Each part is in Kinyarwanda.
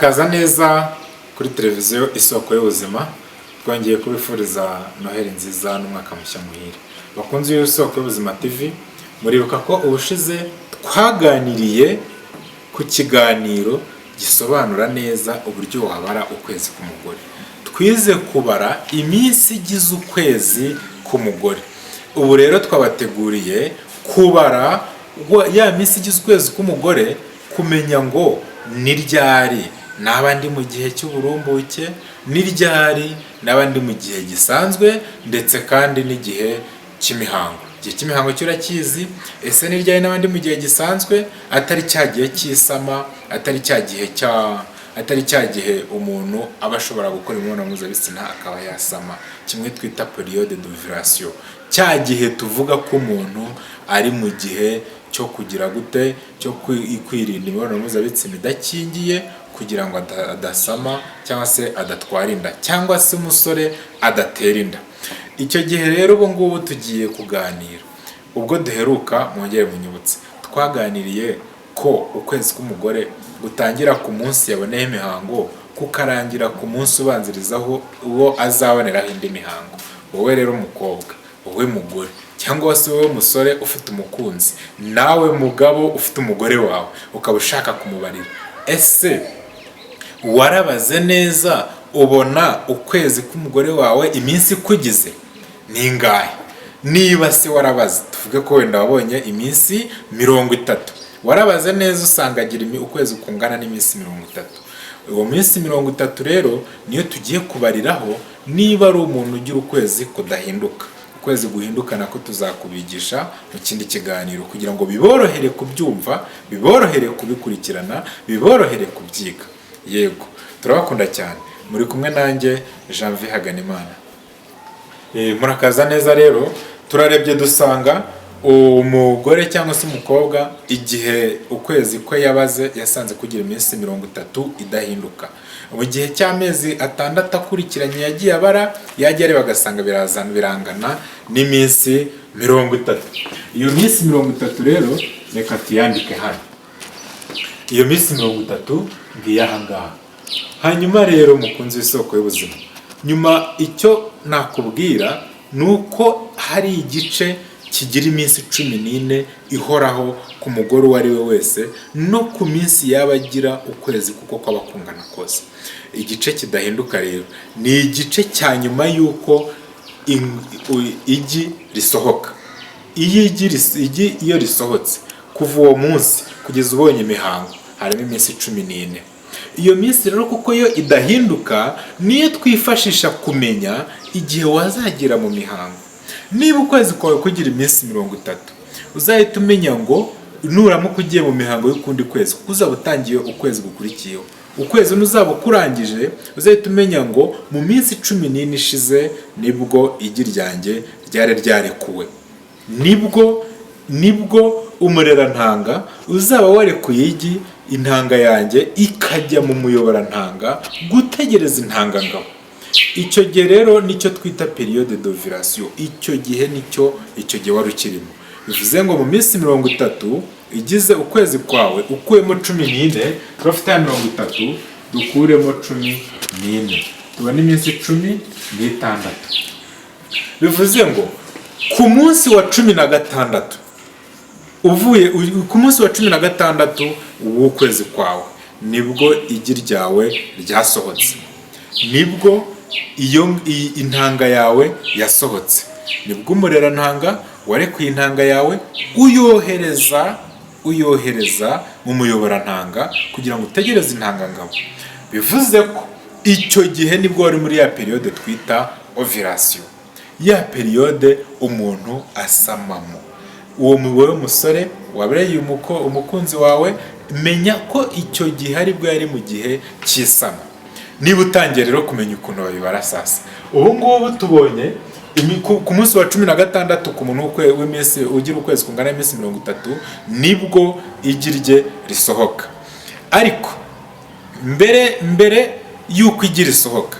murakaza neza kuri televiziyo isoko y'ubuzima. Twongeye kubifuriza Noheli nziza n'umwaka mushya muhire. Bakunze y'isoko y'ubuzima TV, muribuka ko ubushize twaganiriye ku kiganiro gisobanura neza uburyo wabara ukwezi k'umugore. Twize kubara iminsi igize ukwezi k'umugore. Ubu rero twabateguriye kubara ya minsi igize ukwezi k'umugore, kumenya ngo ni ryari n'abandi mu gihe cy'uburumbuke, ni ryari n'abandi mu gihe gisanzwe, ndetse kandi n'igihe cy'imihango. Igihe cy'imihango cy'urakizi, ese ni ryari n'abandi mu gihe gisanzwe, atari cya gihe cy'isama, atari cya gihe umuntu aba ashobora gukora imibonano mpuzabitsina akaba yasama, kimwe twita periode d'ovulation. Cya gihe tuvuga ko umuntu ari mu gihe cyo kugira gute, cyo kwirinda imibonano mpuzabitsina idakingiye kugira ngo adasama cyangwa se adatwara inda, cyangwa se umusore adatera inda. Icyo gihe rero ubu ngubu tugiye kuganira. Ubwo duheruka mwongere munyibutse, twaganiriye ko ukwezi k'umugore gutangira ku munsi yaboneyeho imihango, kukarangira ku munsi ubanzirizaho uwo azaboneraho indi mihango. Wowe rero mukobwa, wowe mugore, cyangwa se wowe musore ufite umukunzi, nawe mugabo ufite umugore wawe ukaba ushaka kumubarira, ese warabaze neza ubona ukwezi k'umugore wawe iminsi kugize ni ingahe? Niba se warabaze, tuvuge ko wenda wabonye iminsi 30, warabaze neza usanga agira ukwezi kungana n'iminsi 30. Uwo minsi 30 rero niyo tugiye kubariraho niba ari umuntu ugira ukwezi kudahinduka. Ukwezi guhinduka nako tuzakubigisha mu kindi kiganiro kugira ngo biborohere kubyumva, biborohere kubikurikirana, biborohere kubyiga. Yego, turabakunda cyane. Muri kumwe nanjye Janvier Haganimana. Murakaza neza rero, turarebye dusanga umugore cyangwa se umukobwa igihe ukwezi kwe yabaze yasanze kugira iminsi 30 idahinduka. Mu gihe cy'amezi 6 akurikiranye yagiye abara, yagiye areba agasanga birangana n'iminsi 30. Iyo minsi 30 rero reka tuyandike hano. Iyo minsi 30 ngiye aha ngaha. Hanyuma rero mukunzi w'isoko y'ubuzima, nyuma icyo nakubwira nuko hari igice kigira iminsi 14 ihoraho ku mugore uwo ari we wese, no ku minsi yaba agira ukwezi kuko kwaba kungana kose. Igice kidahinduka rero ni igice cya nyuma y'uko igi risohoka. Iyo risohotse kuva uwo munsi kugeza ubonye imihango harimo iminsi 14. Iyo minsi rero kuko yo idahinduka niyo twifashisha kumenya igihe wazagira mu mihango. Niba ukwezi kwawe kugira iminsi 30, uzahita umenya ngo nuramuka ugiye mu mihango y'ukundi kwezi, kuko uzaba utangiye ukwezi gukurikiyeho. Ukwezi n'uzaba ukurangije, uzahita umenya ngo mu minsi 14 ishize nibwo igi ryanjye ryari ryarekuwe. Nibwo umurerantanga uzaba warekuye igi, intanga yanjye ikajya mu muyoborantanga gutegereza intangangabo. Icyo gihe rero nicyo twita periode d'ovulation. Icyo gihe wari ukirimo. Bivuze ngo mu minsi 30 igize ukwezi kwawe ukuyemo 14, turafite 30 dukuremo 14, tubona iminsi 16. Bivuze ngo ku munsi wa 16 ku munsi wa 16 w'ukwezi kwawe nibwo igi ryawe ryasohotse, nibwo iyo intanga yawe yasohotse, nibwo umurerantanga warekuye intanga yawe uyohereza mu muyoborantanga kugira ngo utegereze intangangabo. Bivuze ko icyo gihe nibwo wari muri ya periode twita ovulation, ya periode umuntu asamamo. Uwo mugore musore wabereye umukunzi wawe, menya ko icyo gihe aribwo yari mu gihe cy'isama. Niba utangiye rero kumenya ukuntu babibara sasa, ubu ngubu tubonye ku munsi wa 16 ku muntu w'iminsi ugira ukwezi kungana n'iminsi 30 nibwo igi rye risohoka. Ariko mbere y'uko igi risohoka,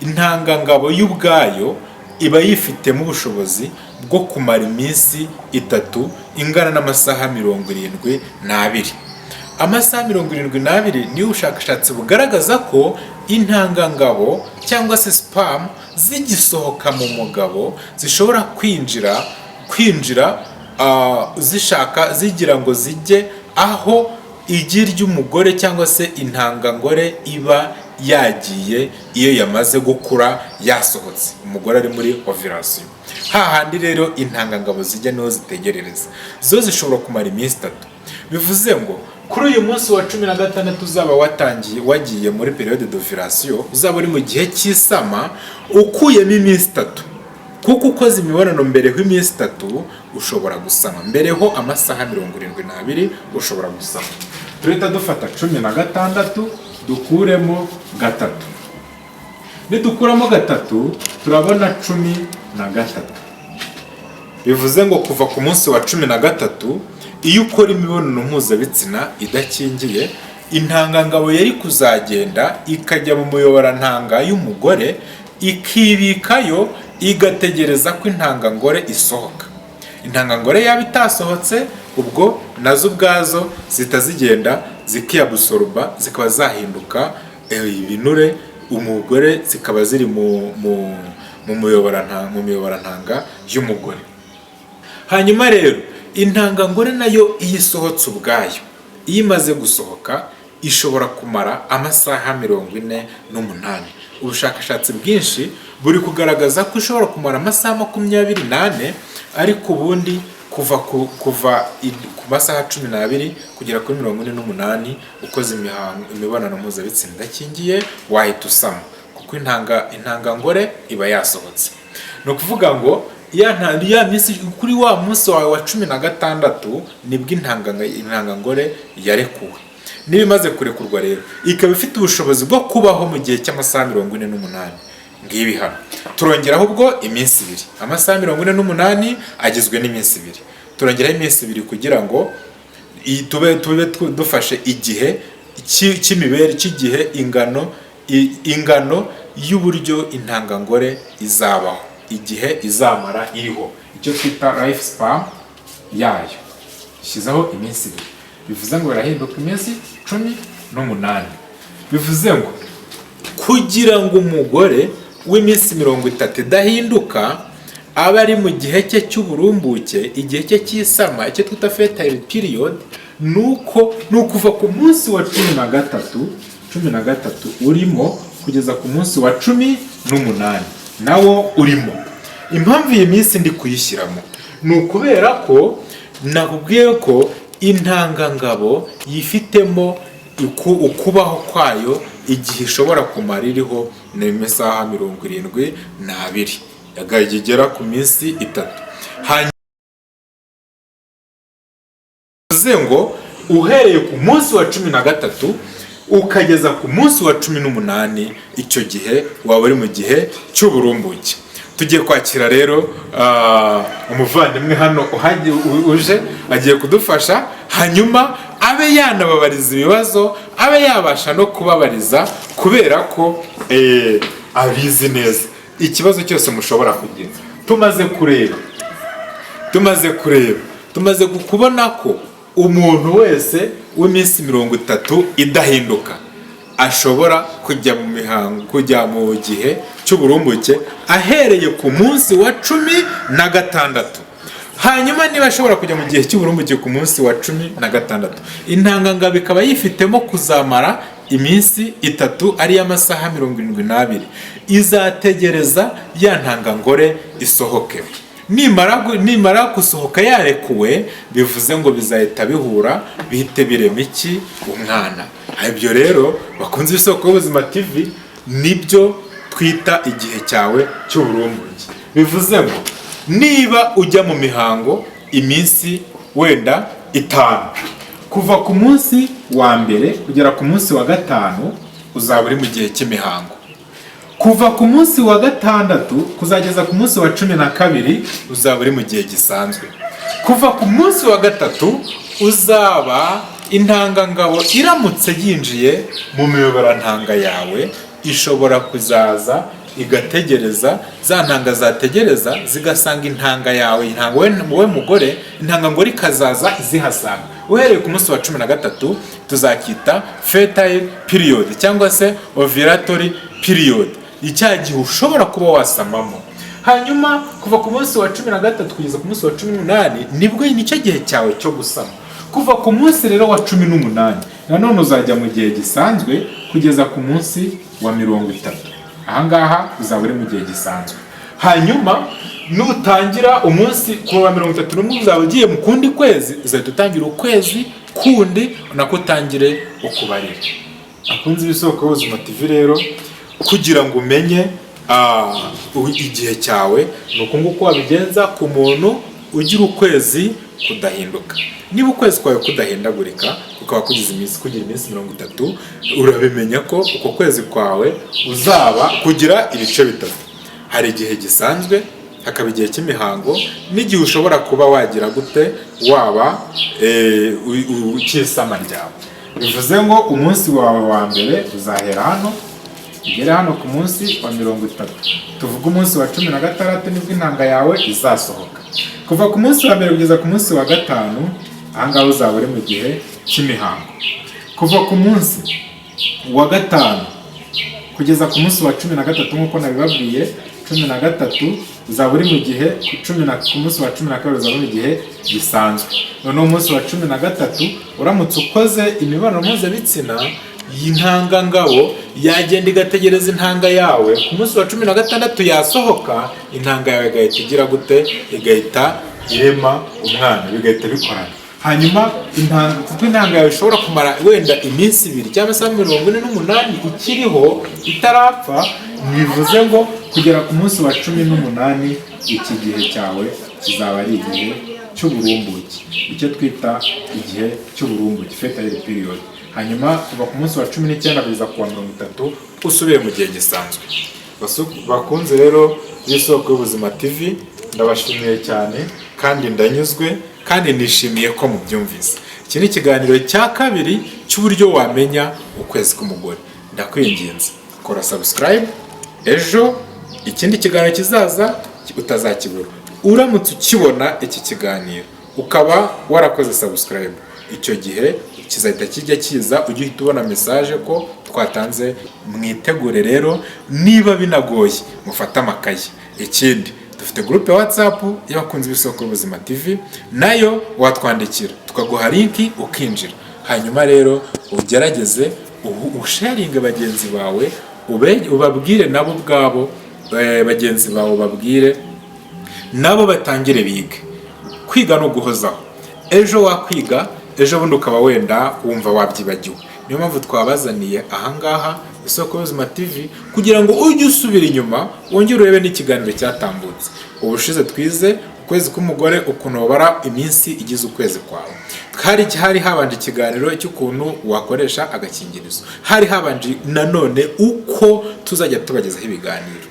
intangangabo y'ubwayo iba yifitemo ubushobozi bwo kumara iminsi 3 ingana n'amasaha 72. amasaha 72 niyo ubushakashatsi bugaragaza ko intangangabo cyangwa se sperm zigisohoka mu mugabo zishobora kwinjira zishaka zigira ngo zijye aho igi ry'umugore cyangwa se intangangore iba yagiye iyo yamaze gukura yasohotse, umugore ari muri ovulation. Hahandi rero intangangabo zijya niho zitegerereza, zo zishobora kumara iminsi 3. Bivuze ngo kuri uyu munsi wa 16 uzaba wagiye muri periode d'ovulation, uzaba uri mu gihe cy'isama ukuyemo iminsi 3, kuko ukoze imibonano mbere ho iminsi 3 ushobora gusama, mbere ho amasaha 72 ushobora gusama. Tureta dufata 16 dukuremo 3, nidukuramo 3 turabona 13. Bivuze ngo kuva ku munsi wa 13 iyo ukora imibonano mpuzabitsina idakingiye, intangangabo yari kuzagenda ikajya mu muyoborantanga y'umugore ikibikayo igategereza ko intangangore isohoka. Intangangore yaba itasohotse, ubwo nazo ubwazo zitazigenda zikiabsorba zikaba zahinduka ibinure, umugore zikaba ziri mu muyoborantanga y'umugore. Hanyuma rero intangangore nayo iyisohotse ubwayo, iyo imaze gusohoka ishobora kumara amasaha 48. Ubushakashatsi bwinshi buri kugaragaza ko ishobora kumara amasaha 28, ariko ubundi kuva ku masaha 12 kugera kuri 48 ukoze imibonano mpuzabitsina idakingiye wahita usama, kuko intangangore iba yasohotse. No kuvuga ngo ya minsi kuri wa munsi wawe wa 16 nibwo intangangore yarekuwe. Niba imaze kurekurwa rero ikaba ifite ubushobozi bwo kubaho mu gihe cy'amasaha 48. Ngibi hano turongeraho ubwo iminsi 2, amasaha 48 agizwe n'iminsi 2, turongeraho iminsi 2 kugira ngo tube dufashe igihe cy'imibere cy'igihe ingano y'uburyo intangangore izabaho, igihe izamara iriho, icyo twita life span yayo. Shyizaho iminsi 2, bivuze ngo birahinduka iminsi 18. Bivuze ngo kugira ngo umugore w'iminsi 30 idahinduka aba ari mu gihe cye cy'uburumbuke, igihe cye cy'isama, icyo twita fertile period, nuko nukuva ku munsi wa 13 urimo kugeza ku munsi wa 18 nawo urimo. Impamvu iyi minsi ndi kuyishyiramo ni ukubera ko nakubwiye ko intangangabo yifitemo ukubaho kwayo igihe ishobora kumara iriho ni amasaha 72 yagera ku minsi 3. Hanyuma ngo uhereye ku munsi wa 13 ukageza ku munsi wa 18, icyo gihe waba uri mu gihe cy'uburumbuke. Tugiye kwakira rero umuvandimwe hano uje agiye kudufasha, hanyuma abe yanababariza ibibazo, abe yabasha no kubabariza kubera ko abizi neza ikibazo cyose mushobora kugira. Tumaze kubona ko umuntu wese w'iminsi 30 idahinduka ashobora kujya mu gihe cy'uburumbuke ahereye ku munsi wa 16. Hanyuma niba ashobora kujya mu gihe cy'uburumbuke ku munsi wa 16, intangangabo ikaba yifitemo kuzamara iminsi 3 ari amasaha 72, izategereza ya ntangangore isohoke. Nimara gusohoka yarekuwe, bivuze ngo bizahita bihura bihite birema iki umwana. Ibyo rero bakunze Isoko y'Ubuzima TV nibyo twita igihe cyawe cy'uburumbuke. Bivuze ngo niba ujya mu mihango iminsi wenda 5, kuva ku munsi wa mbere kugera ku munsi wa 5 uzaba uri mu gihe cy'imihango. Kuva ku munsi wa 6 kuzageza ku munsi wa 12 uzaba uri mu gihe gisanzwe. Kuva ku munsi wa 3 uzaba intangangabo iramutse yinjiye mu miyoborantanga yawe, ishobora kuzaza igategereza, za ntanga zategereza zigasanga intanga yawe, intanga wowe mugore, intangangore ikazaza izihasanga. uhereye ku munsi wa 13 tuzakita fertile period cyangwa se ovulatory period, icya gihe ushobora kuba wasamamo. Hanyuma kuva ku munsi wa 13 kugeza ku munsi wa 18 nibwo nicyo gihe cyawe cyo gusama. Kuva ku munsi rero wa 18 nanone uzajya mu gihe gisanzwe kugeza ku munsi wa 30. Ahangaha uzaba uri mu gihe gisanzwe. Hanyuma nutangira umunsi kuwa 31 uzaba ugiye mu kundi kwezi, uzahita utangira ukwezi kundi unakutangire ukubarira. Akunze ibisoko y'ubuzima TV rero, kugira ngo umenye igihe cyawe nuko nguko wabigenza ku muntu ugira ukwezi kudahinduka. Niba ukwezi kwawe kudahindagurika ukaba kugira iminsi 30, urabimenya ko uko kwezi kwawe uzaba kugira ibice bitatu. Hari igihe gisanzwe, hakaba igihe cy'imihango, n'igihe ushobora kuba wagira gute waba ukisama ryawe. Bivuze ngo umunsi wawe wa mbere uzahera hano ugere hano ku munsi wa 30. Tuvuga umunsi wa 16 nibwo intanga yawe izasohoka. Kuva ku munsi wa mbere kugeza ku munsi wa 5 ahangaha uzaba uri mu gihe cy'imihango. Kuva ku munsi wa 5 kugeza ku munsi wa 13 nk'uko nabibabwiye, 13 uzaba uri mu gihe ku munsi wa 12 uzaba uri mu gihe gisanzwe. None umunsi wa 13 uramutse ukoze imibonano mpuzabitsina y'intanga ngabo yagenda igategereza intanga yawe, ku munsi wa 16 yasohoka, intanga yawe igahita igira gute, igahita irema umwana, bigahita bikorana. Hanyuma kuko intanga yawe ishobora kumara wenda iminsi 2 cyangwa se 48 ikiriho itarapfa, bivuze ngo kugera ku munsi wa 18 iki gihe cyawe kizaba ari igihe cy'uburumbuke, icyo twita igihe cy'uburumbuke, fertile period. Hanyuma kuva ku munsi wa 19 kugeza ku wa 30 usubiye mu gihe gisanzwe. Bakunze rero y'isoko y'ubuzima TV, ndabashimiye cyane kandi ndanyuzwe kandi nishimiye ko mubyumvise. Iki ni ikiganiro cya kabiri cy'uburyo wamenya ukwezi k'umugore. Ndakwinginze kora subscribe, ejo ikindi kiganiro kizaza utazakibura. Uramutse ukibona iki kiganiro ukaba warakoze subscribe, icyo gihe kizahita kijya kiza ujye uhita ubona message ko twatanze. Mwitegure rero, niba binagoye mufate amakaye. Ikindi dufite groupe ya WhatsApp y'abakunzi b'isoko y'ubuzima TV, nayo watwandikira tukaguha linki ukinjira. Hanyuma rero ugerageze usharinge bagenzi bawe, ubabwire nabo ubwabo, bagenzi bawe babwire nabo batangire bige. Kwiga no guhozaho. Ejo wakwiga, ejo bundi ukaba wenda wumva wabyibagiwe. Niyo mpamvu twabazaniye ahangaha isoko y'ubuzima TV kugira ngo ujye usubira inyuma wongere urebe n'ikiganiro cyatambutse. Ubushize twize ukwezi k'umugore, ukuntu babara iminsi igize ukwezi kwawe. Hari habanje ikiganiro cy'ukuntu wakoresha agakingirizo. Hari habanje nanone uko tuzajya tubagezaho ibiganiro.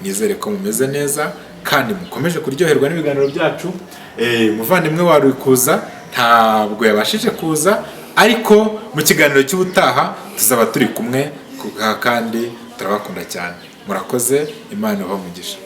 Nizere ko mumeze neza kandi mukomeje kuryoherwa n'ibiganiro byacu. Muvandimwe wari kuza ntabwo yabashije kuza, ariko mu kiganiro cy'ubutaha tuzaba turi kumwe kandi turabakunda cyane. Murakoze, Imana ibahe umugisha.